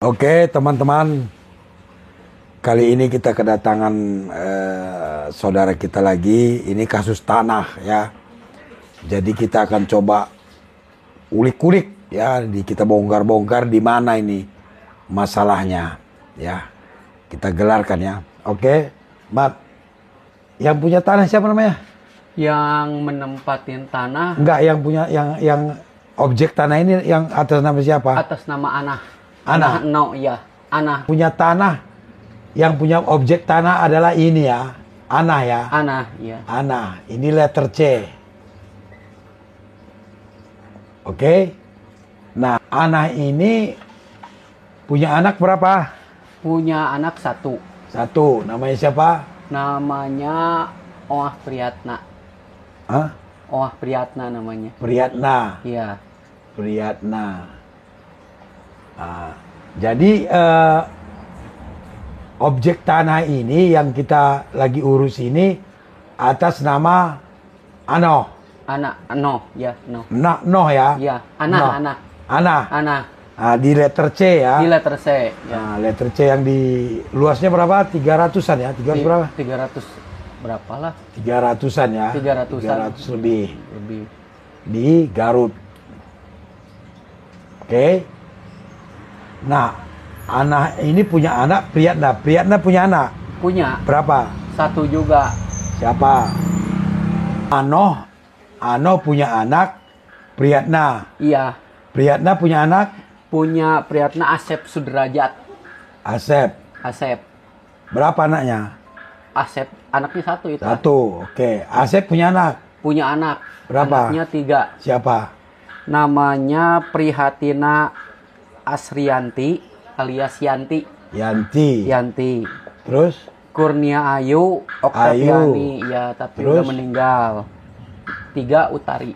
Oke, teman-teman, kali ini kita kedatangan saudara kita lagi. Ini kasus tanah ya. Jadi kita akan coba ulik-ulik ya, kita bongkar-bongkar di mana ini masalahnya ya. Kita gelarkan ya. Oke, Mat. Yang punya tanah siapa namanya? Yang menempatin tanah. Enggak, yang punya yang objek tanah ini yang atas nama siapa? Atas nama Anah. Anah. No, ya. Anah. Punya tanah, yang punya objek tanah adalah ini ya, Anah ya. Anah, ya. Anah, ini letter C. Oke. Nah, Anah ini punya anak berapa? Punya anak satu. Satu. Namanya siapa? Namanya Oah Priyatna. Hah? Oah Priyatna namanya. Priyatna. Iya. Priyatna. Nah, jadi objek tanah ini yang kita lagi urus ini atas nama Ano. Anak, no, ya, no. Noh ya. Ya, Anah, Noh. Anah. Anah. Anah. Nah, di letter C ya. Di letter C. Ya. Nah, letter C yang di luasnya berapa? 300-an ya? 300 berapa? 300 berapa lah? 300-an ya. 300-an. 300 lebih. Lebih. Di Garut. Oke. Nah, Anah ini punya anak, Priyatna. Priyatna punya anak. Punya. Berapa? Satu juga. Siapa? Ano punya anak, Priyatna. Iya. Priyatna punya anak? Punya Priyatna Asep Sudrajat. Asep. Asep. Berapa anaknya? Asep. Anaknya satu itu. Satu. Oke. Asep punya anak? Punya anak. Berapa? Anaknya 3. Siapa? Namanya Prihatina Asrianti alias Yanti. Yanti. Yanti. Terus? Kurnia Ayu Oktaviani. Ya, tapi Terus? udah meninggal. 3 Utari.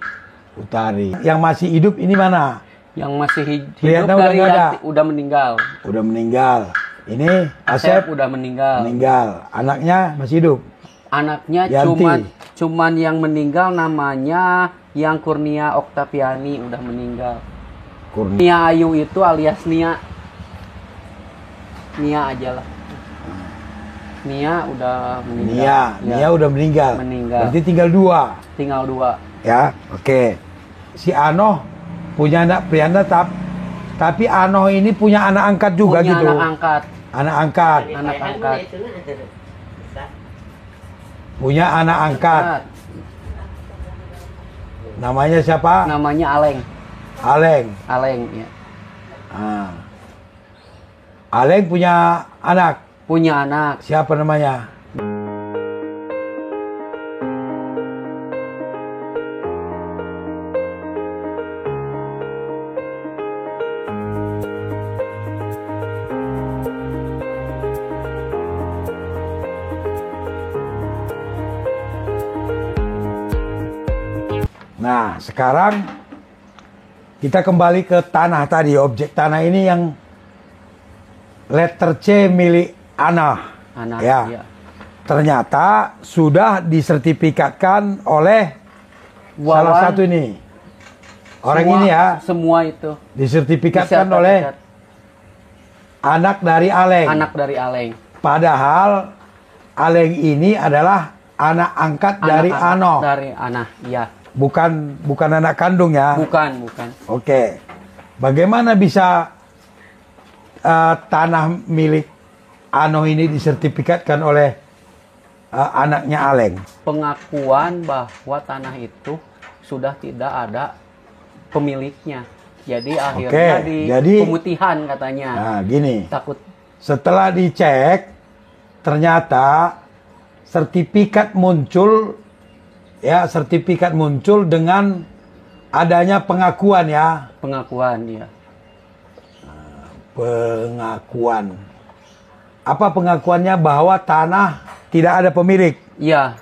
Utari. Yang masih hidup ini mana? Yang masih hidup Priyatna udah dari nggak ada? Yanti udah meninggal. Udah meninggal. Ini Asep Asep udah meninggal. meninggal. Anaknya masih hidup. Anaknya Yanti. cuman yang meninggal namanya yang Kurnia Oktaviani udah meninggal. Kurnia. Nia Ayu itu alias Nia. Nia aja lah. Nia udah meninggal. Nia udah meninggal. Meninggal. Berarti tinggal 2. Tinggal 2. Ya, oke. Si Ano punya anak Priyatna, tapi Ano ini punya anak angkat juga Punya gitu. anak angkat. Anak angkat. Anak angkat. Punya anak angkat. Namanya siapa? Namanya Aleng. Aleng. Aleng, ya. Ah. Aleng punya anak. Punya anak. Siapa namanya? Nah, sekarang kita kembali ke tanah tadi. Objek tanah ini yang letter C milik Anah. Anak, ya. ya. Ternyata sudah disertifikatkan oleh salah satu ini. Orang Semua, ini ya. Semua itu. Disertifikatkan oleh anak dari Aleng. Anak dari Aleng. Padahal Aleng ini adalah anak angkat dari Ano. Dari Anah, ya. Bukan anak kandung ya. Bukan. Oke. Bagaimana bisa tanah milik Ano ini disertifikatkan oleh anaknya Aleng? Pengakuan bahwa tanah itu sudah tidak ada pemiliknya. Jadi akhirnya pemutihan katanya. Nah, gini. Takut. Setelah dicek, ternyata sertifikat muncul dengan adanya pengakuan ya. Pengakuan, ya. Pengakuan. Apa pengakuannya? Bahwa tanah tidak ada pemilik. Iya.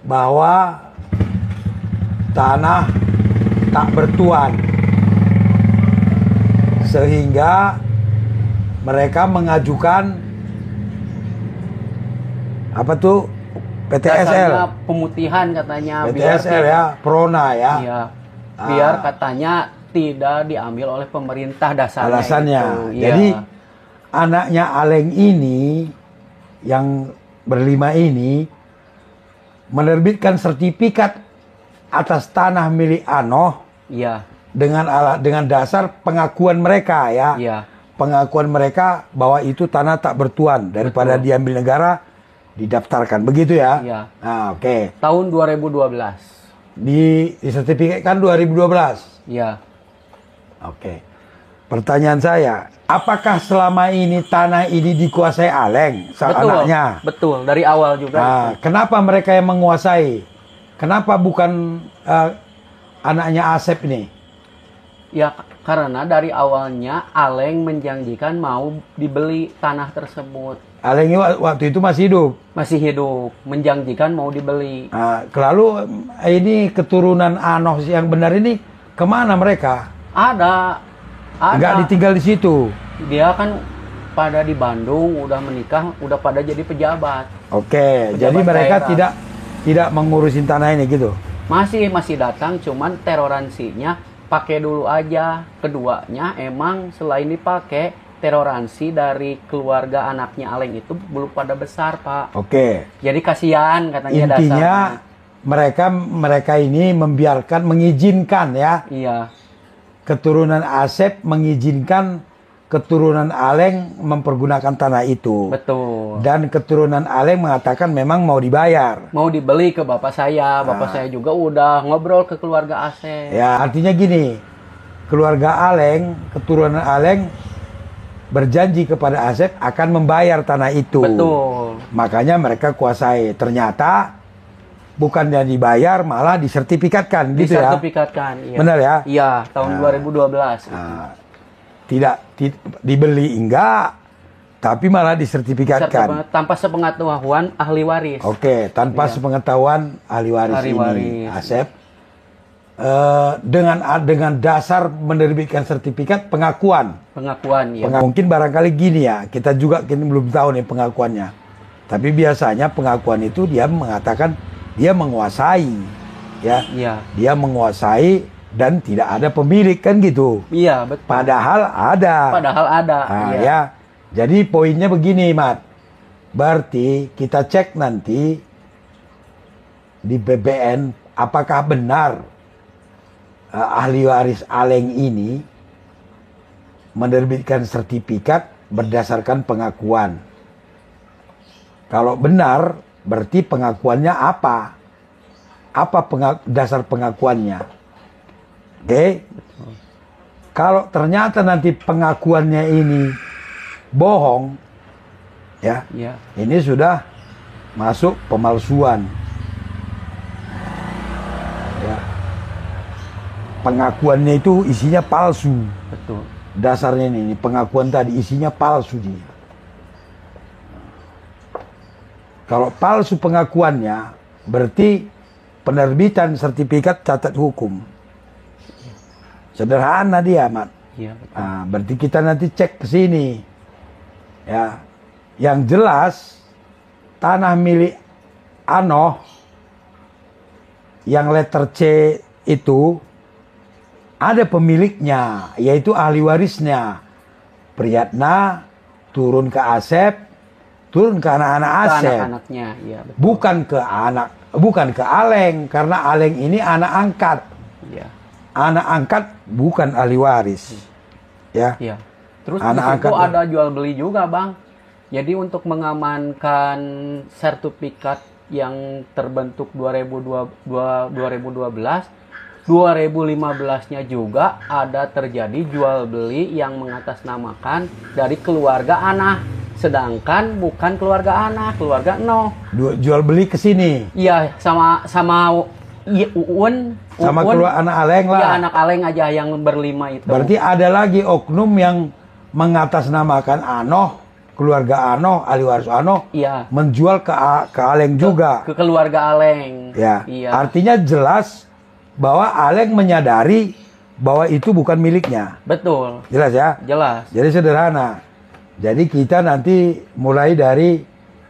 Bahwa tanah tak bertuan. Sehingga mereka mengajukan apa tuh? PTSL. Dasarnya pemutihan katanya. PTSL ya, Prona ya. Iya. Biar katanya tidak diambil oleh pemerintah dasarnya. Alasannya. Itu. Jadi anaknya Aleng ini yang berlima ini menerbitkan sertifikat atas tanah milik Anoh Iya. dengan dasar pengakuan mereka ya. Iya. Pengakuan mereka bahwa itu tanah tak bertuan, daripada Betul. diambil negara didaftarkan, begitu ya. Iya. Nah, oke. Tahun 2012. Di sertifikatkan 2012. Iya. Oke. Pertanyaan saya, apakah selama ini tanah ini dikuasai Aleng, Betul. anaknya? Betul, dari awal juga. Nah, kenapa mereka yang menguasai? Kenapa bukan anaknya Asep ini? Ya, karena dari awalnya Aleng menjanjikan mau dibeli tanah tersebut. Aleng ini waktu itu masih hidup. Masih hidup, menjanjikan mau dibeli. Nah, lalu ini keturunan Anoh yang benar ini kemana mereka? Ada. Nggak ditinggal di situ. Dia kan pada di Bandung, udah menikah, udah pada jadi pejabat. Oke, Pejabat jadi mereka daerah. tidak mengurusin tanah ini gitu. Masih datang, cuman teroransinya pakai dulu aja. Keduanya emang selain dipakai, teroransi dari keluarga anaknya Aleng itu belum pada besar, Pak. Oke. Jadi kasihan katanya Intinya dasarnya. mereka ini mengizinkan ya, Iya, keturunan Asep mengizinkan keturunan Aleng mempergunakan tanah itu. betul. Dan keturunan Aleng mengatakan memang mau dibayar. Mau dibeli ke bapak saya. Bapak saya juga udah ngobrol ke keluarga Asep. Ya, artinya gini, keluarga Aleng, keturunan Aleng berjanji kepada Asep akan membayar tanah itu. Betul. Makanya mereka kuasai. Ternyata bukannya dibayar, malah disertifikatkan gitu ya. Disertifikatkan, iya. Benar ya? Iya, tahun 2012. Nah, tidak dibeli enggak, tapi malah disertifikatkan. Tanpa sepengetahuan ahli waris. Oke, tanpa Iya. sepengetahuan ahli waris Ahli ini, waris. Asep, dengan dasar menerbitkan sertifikat pengakuan. Pengakuan, ya. Mungkin barangkali gini ya, kita juga kini belum tahu nih pengakuannya. Tapi biasanya pengakuan itu dia mengatakan dia menguasai, ya. Iya. Dia menguasai dan tidak ada pemilik kan gitu. Iya, betul. Padahal ada. Padahal ada. Nah, iya. ya. Jadi poinnya begini, Mat. Berarti kita cek nanti di BBN apakah benar ahli waris Aleng ini menerbitkan sertifikat berdasarkan pengakuan. Kalau benar, berarti pengakuannya apa? Apa dasar pengakuannya? Oke? Kalau ternyata nanti pengakuannya ini bohong, ya, Iya. ini sudah masuk pemalsuan. Ya. Pengakuannya itu isinya palsu. Betul. Dasarnya ini pengakuan tadi isinya palsu dia. Kalau palsu pengakuannya, berarti penerbitan sertifikat catat hukum. Sederhana dia, Mat. Iya, betul. Nah, berarti kita nanti cek ke sini. Ya. Yang jelas tanah milik Anoh yang letter C itu ada pemiliknya, yaitu ahli warisnya. Priyatna turun ke Asep, turun ke anak-anak Ke Asep. anak-anaknya, iya, betul. Bukan ke Aleng, karena Aleng ini anak angkat. Iya. Anak angkat bukan ahli waris. Ya. Iya. Terus di Anak situ angkat. ada jual beli juga, Bang. Jadi untuk mengamankan sertifikat yang terbentuk 2012, 2015-nya juga ada terjadi jual beli yang mengatasnamakan dari keluarga Anah, sedangkan bukan keluarga Anah, keluarga Noh. Jual beli ke sini. Iya, sama Uun. Sama keluar anak Aleng lah. Iya, anak Aleng aja yang berlima itu. Berarti ada lagi oknum yang mengatasnamakan Anoh, keluarga Anoh, ahli waris Anoh, iya, menjual ke Aleng juga. ke keluarga Aleng. Ya, Iya. artinya jelas bahwa Aleng menyadari bahwa itu bukan miliknya. Betul. Jelas ya? Jelas. Jadi sederhana. Jadi kita nanti mulai dari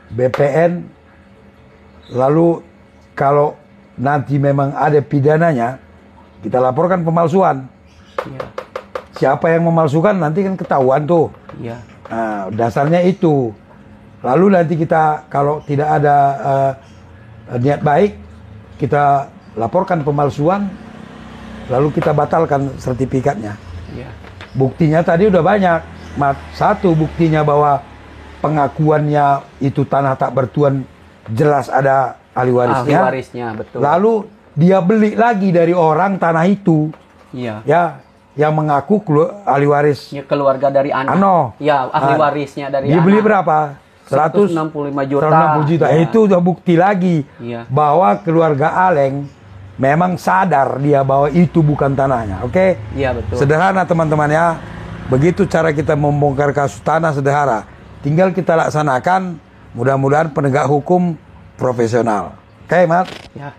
BPN, lalu kalau nanti memang ada pidananya, kita laporkan pemalsuan. Iya. Siapa yang memalsukan nanti kan ketahuan tuh. Iya. Nah, dasarnya itu. Lalu nanti kita kalau tidak ada niat baik, kita laporkan pemalsuan, lalu kita batalkan sertifikatnya. Iya. Buktinya tadi udah banyak. Satu, buktinya bahwa pengakuannya itu tanah tak bertuan, jelas ada ahli warisnya. Ahli warisnya, betul. Lalu dia beli lagi dari orang tanah itu. Iya. Ya, yang mengaku ahli waris. Ya, keluarga dari anak. Ya, ahli warisnya dari dia anak. beli berapa? 165 juta. 160 juta. Ya. Itu udah bukti lagi Iya. bahwa keluarga Aleng memang sadar dia bahwa itu bukan tanahnya. Oke? Iya, betul. Sederhana teman-teman ya. Begitu cara kita membongkar kasus tanah, sederhana. Tinggal kita laksanakan, mudah-mudahan penegak hukum profesional. Oke, Mat? Ya.